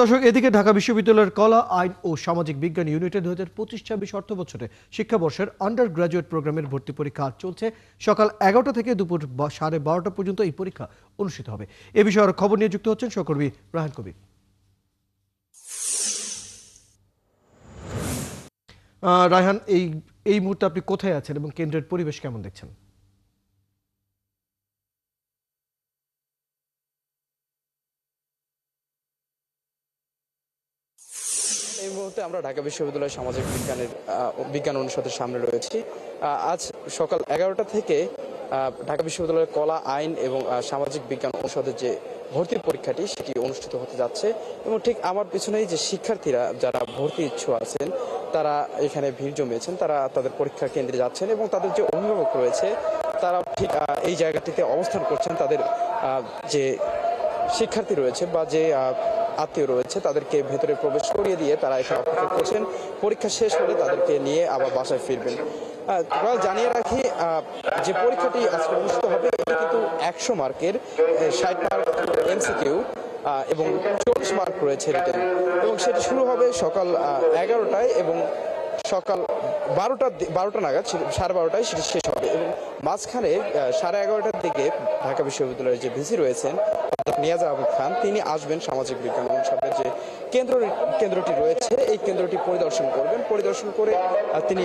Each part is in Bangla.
দর্শক, এদিকে ঢাকা বিশ্ববিদ্যালয়ের কলা, আইন ও সামাজিক বিজ্ঞান ইউনিটের 2025-26 অর্থবছরে শিক্ষাবর্ষের আন্ডার গ্রাজুয়েট প্রোগ্রামের ভর্তি পরীক্ষা আজ চলছে। সকাল 11টা থেকে দুপুর 12:30 পর্যন্ত এই পরীক্ষা অনুষ্ঠিত হবে। এ বিষয়ে আরো খবর নিয়ে যুক্ত হচ্ছেন সহকর্মী রায়হান কবির। রায়হান, এই মুহূর্তে আপনি কোথায় আছেন এবং কেন্দ্রের পরিবেশ কেমন দেখছেন? এই মুহূর্তে আমরা ঢাকা বিশ্ববিদ্যালয়ের সামাজিক বিজ্ঞান অনুষদের সামনে রয়েছি। আজ সকাল 11টা থেকে ঢাকা বিশ্ববিদ্যালয়ের কলা, আইন এবং সামাজিক বিজ্ঞান অনুষদের যে ভর্তি পরীক্ষাটি সেটি অনুষ্ঠিত হতে যাচ্ছে এবং ঠিক আমার পিছনেই যে শিক্ষার্থীরা যারা ভর্তি ইচ্ছুক আছেন তারা এখানে ভিড় জমিয়েছেন, তারা তাদের পরীক্ষা কেন্দ্রে যাচ্ছেন এবং তাদের যে অভিভাবক রয়েছে তারা ঠিক এই জায়গাটিতে অবস্থান করছেন। তাদের যে শিক্ষার্থী রয়েছে বা যে আত্মীয় রয়েছে তাদেরকে ভেতরে প্রবেশ করিয়ে দিয়ে তারা এখানে অপেক্ষা করছেন। পরীক্ষা শেষ হলে তাদেরকে নিয়ে আবার বাসায় ফিরবেন। জানিয়ে রাখি, যে পরীক্ষাটি আজকে অনুষ্ঠিত হবে এটি কিন্তু 100 মার্কের, 60 মার্ক এমসিকিউ এবং 40 মার্ক রয়েছে রিটেন, এবং সেটি শুরু হবে সকাল 11টায় এবং সকাল 12টা নাগাদ, 12:30টায় সেটি শেষ হবে এবং মাঝখানে 11:30টার দিকে ঢাকা বিশ্ববিদ্যালয়ের যে ভিসি রয়েছেন নিয়াজ আহমেদ খান তিনি আসবেন। সামাজিক বিজ্ঞান অনুষদের যে কেন্দ্রটি রয়েছে এই কেন্দ্রটি পরিদর্শন করবেন। পরিদর্শন করে তিনি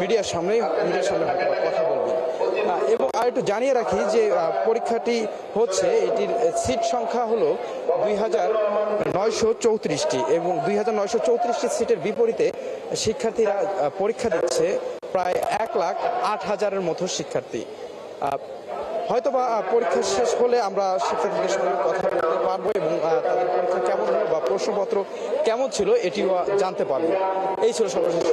মিডিয়ার সামনে হয়তো কথা বলবেন। এবং আরেকটু জানিয়ে রাখি যে পরীক্ষাটি হচ্ছে, এটির সিট সংখ্যা হলো 2934টি এবং 2934টি সিটের বিপরীতে শিক্ষার্থীরা পরীক্ষা দিচ্ছে প্রায় 1,08,000-এর মতো শিক্ষার্থী। হয়তোবা পরীক্ষা শেষ হলে আমরা শিক্ষার্থীদের সঙ্গে কথা বলতে পারবো এবং তাদের পরীক্ষা কেমন হলো বা প্রশ্নপত্র কেমন ছিল এটিও জানতে পারবো। এই ছিল সর্বশেষ।